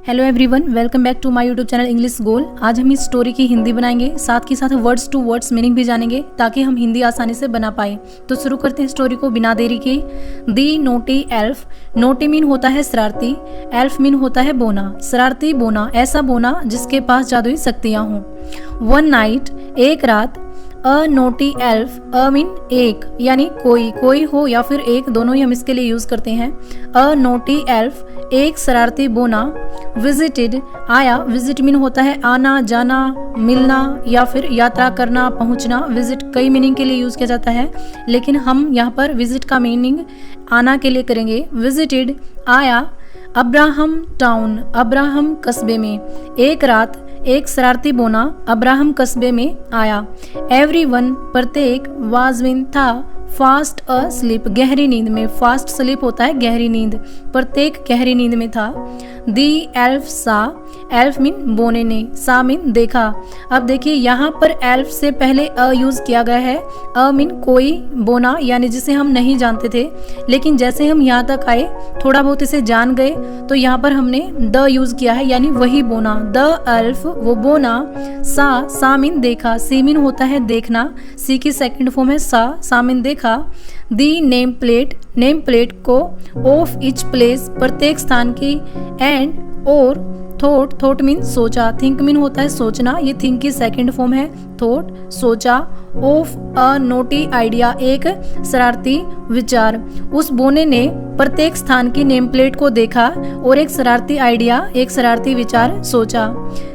Hello everyone, welcome back to my YouTube channel English goal. आज हम इस story की हिंदी बनाएंगे, साथ के साथ वर्ड्स टू वर्ड्स मीनिंग भी जानेंगे ताकि हम हिंदी आसानी से बना पाए। तो शुरू करते हैं स्टोरी को बिना देरी के। दी नोटी एल्फ। नोटी मीन होता है शरारती, एल्फ मीन होता है बोना। शरारती बोना, ऐसा बोना जिसके पास जादुई शक्तियां हों। वन नाइट, एक रात। अ नोटी एल्फ, अ मीन एक यानी कोई, कोई हो या फिर एक, दोनों ही हम इसके लिए यूज करते हैं। अ नोटी एल्फ, एक शरारती बोना। विजिटेड, आया। विजिट मीन होता है आना, जाना, मिलना या फिर यात्रा करना, पहुंचना। विजिट कई मीनिंग के लिए यूज किया जाता है, लेकिन हम यहाँ पर विजिट का मीनिंग आना के लिए करेंगे। विजिटेड, आया। अब्राहम टाउन, अब्राहम कस्बे में। एक रात, एक शरारती बोना अब्राहम कस्बे में आया। एवरीवन, प्रत्येक। वाजविन, था। फास्ट अ स्लीप, गहरी नींद में। फास्ट स्लीप होता है गहरी नींद, प्रत्येक गहरी नींद में था। दी एल्फ सा, एल्फ मीन बोने ने, सा मीन देखा। अब देखिए यहाँ पर एल्फ से पहले अ यूज किया गया है। अ मीन कोई, बोना यानी जिसे हम नहीं जानते थे, लेकिन जैसे हम यहाँ तक आए, थोड़ा बहुत इसे जान गए, तो यहाँ पर हमने द यूज किया है यानी वही बोना। द एल्फ, वो बोना। सा मीन देखा, सी मीन होता है देखना, सी की सेकंड फॉर्म है सा मीन देखा। The name plate, name plate को। ऑफ इच प्लेस, प्रत्येक स्थान की। एंड और। थॉट, थॉट मीन सोचा, थिंक मीन होता है सोचना, ये थिंक की सेकंड फॉर्म है थॉट, सोचा। ऑफ अ नोटी आइडिया, एक शरारती विचार। उस बोने ने प्रत्येक स्थान की नेम प्लेट को देखा और एक शरारती आइडिया, एक शरारती विचार सोचा।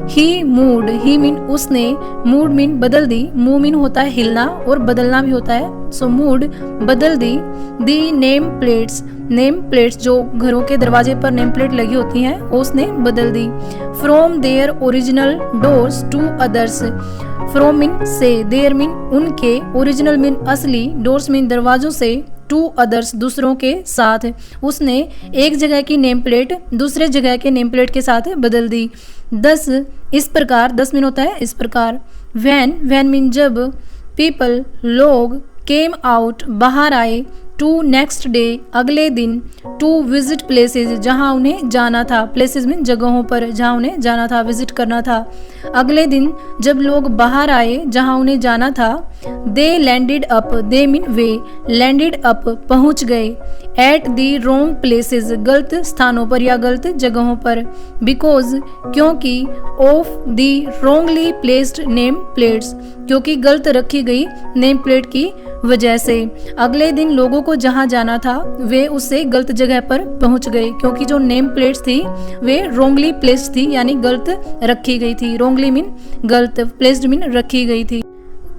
ही मूड, ही मीन उसने, मूड मीन बदल दी, मूव मीन होता है हिलना और बदलना भी होता है, सो मूड बदल दी। The name plates, name plates जो घरों के दरवाजे पर नेम प्लेट लगी होती हैं, उसने बदल दी। From their original doors to others. From mean से, देयर मीन उनके, ओरिजिनल मीन असली, डोर्स मीन दरवाजों से, टू अदर्स दूसरों के साथ। उसने एक जगह की नेम प्लेट दूसरे जगह के नेम प्लेट के साथ बदल दी। 10, इस प्रकार, 10 मीन होता है इस प्रकार। वैन, वैन मीन जब। पीपल, लोग। केम आउट, बाहर आए। टू नेक्स्ट डे, अगले दिन। टू विजिट प्लेसेस, जहाँ उन्हें जाना था, प्लेसेस मीन जगहों पर जहाँ उन्हें जाना था, विजिट करना था। अगले दिन जब लोग बाहर आए जहाँ उन्हें जाना था। They landed up, they mean वे, लैंडेड अप पहुंच गए। एट दी रोंग प्लेसेस, गलत स्थानों पर या गलत जगहों पर। बिकॉज, क्योंकि। Of the wrongly placed name plates, क्योंकि गलत रखी गई नेम प्लेट की वजह से। अगले दिन लोगों को जहां जाना था वे उससे गलत जगह पर पहुंच गए, क्योंकि जो नेम प्लेट्स थी वे रोंगली प्लेस्ड थी यानी गलत रखी गई थी। रोंगली मीन गलत, प्लेस्ड मीन रखी गई थी।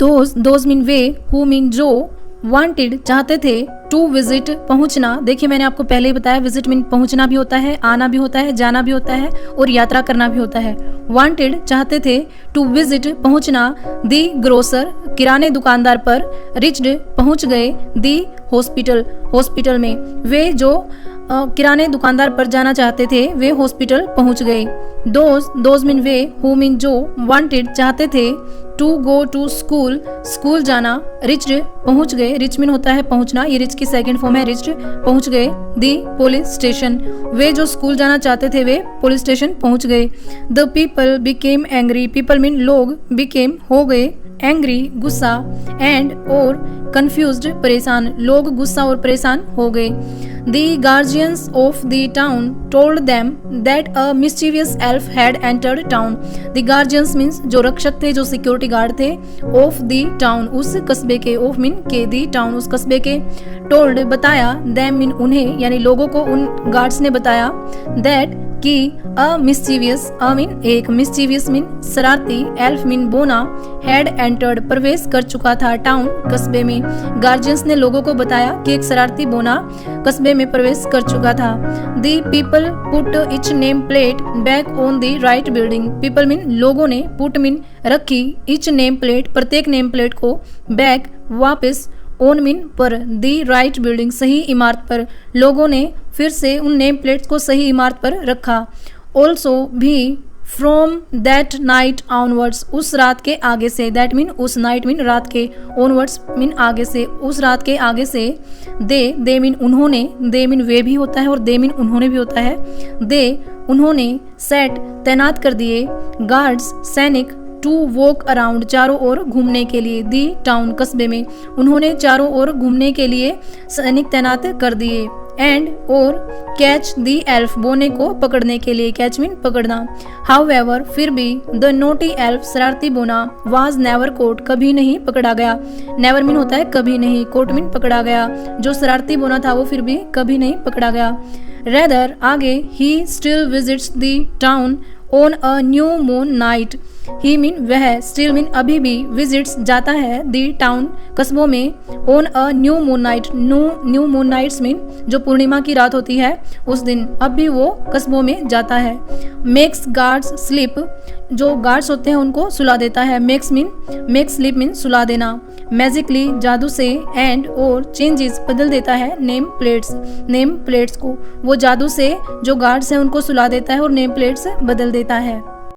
दोज मीन वे, हु मीन जो। वांटेड, चाहते थे। टू विजिट, पहुंचना। देखिए मैंने आपको पहले ही बताया, विजिट मीन पहुंचना भी होता है, आना भी होता है, जाना भी होता है और यात्रा करना भी होता है। वांटेड, चाहते थे। टू विजिट, पहुंचना। दी ग्रोसर, किराने दुकानदार पर। रिच्ड, पहुंच गए। दी हॉस्पिटल, हॉस्पिटल में। वे जो किराने दुकानदार पर जाना चाहते थे वे हॉस्पिटल पहुंच गए। दोज मीन वे, हु मीन जो। वांटेड, चाहते थे। To go to school, school जाना। रिच्ड, पहुंच गए, रिच मीन होता है पहुंचना, ये रिच की सेकंड फॉर्म है रिच्ड, पहुंच गए। दी पुलिस स्टेशन, वे जो स्कूल जाना चाहते थे वे पुलिस स्टेशन पहुंच गए। The people became angry, people mean लोग, बिकेम हो गए, एंग्री गुस्सा, एंड और कंफ्यूज्ड परेशान, लोग गुस्सा और परेशान हो गए। The guardians of the town told them that a mischievous elf had entered town. The guardians means जो रक्षक थे, जो सिक्योरिटी गार्ड थे। of the town, उस कस्बे के, of mean के, the town उस कस्बे के। told, बताया। them mean उन्हें यानी लोगों को उन गार्ड्स ने बताया। that कि अ मिस्चीवियस, अ मीन एक, मिस्चीवियस मीन शरारती, एल्फ मीन बोना, हैड एंटर्ड, प्रवेश कर चुका था, टाउन कस्बे में। गार्जियंस ने लोगों को बताया कि एक शरारती बोना कस्बे में प्रवेश कर चुका था। The people put etch name plate back on the right building. People mean लोगों ने, पुट मीन रखी, इच नेम प्लेट प्रत्येक नेम प्लेट को, बैक वापस, ओन मीन पर, दी राइट बिल्डिंग सही इमारत पर। लोगों ने फिर से उन नेम प्लेट्स को सही इमारत पर रखा। ऑल्सो भी, फ्रॉम दैट नाइट ऑनवर्ड्स, उस रात के आगे से, दैट मीन उस नाइट मीन रात के, ऑनवर्ड्स मीन आगे से, उस रात के आगे से, दे मीन उन्होंने, दे मीन वे भी होता है और दे मीन उन्होंने भी होता है, दे उन्होंने, सेट तैनात कर दिए, गार्ड्स सैनिक, टू वॉक अराउंड चारों ओर घूमने के लिए, दी टाउन कस्बे में, उन्होंने चारों ओर घूमने के लिए सैनिक तैनात कर दिए, एंड और कैच दी एल्फ बोने को पकड़ने के लिए, कैच मीन पकड़ना, हाउएवर फिर भी, द नोटी एल्फ शरारती बोना, वाज नेवर कोट कभी नहीं पकड़ा गया, नेवर मीन होता है कभी नहीं, कोट मीन पकड़ा गया, जो शरारती बोना था वो फिर भी कभी नहीं पकड़ा गया, रेदर आगे, he still visits the town on a new moon night, he mean वह, स्टिल मीन अभी भी, विजिट्स जाता है, दी टाउन कस्बों में, on a new moon night, new moon nights mean जो पूर्णिमा की रात होती है उस दिन, अब भी वो कस्बों में जाता है, मेक्स गार्ड्स स्लीप, जो गार्ड्स होते हैं उनको सुला देता है, मेक स्लीप मीन सुला देना, मैजिकली जादू से, एंड और चेंजेस बदल देता है, नेम प्लेट्स को, वो जादू से जो गार्ड्स हैं उनको सुला देता है और नेम प्लेट्स बदल देता है।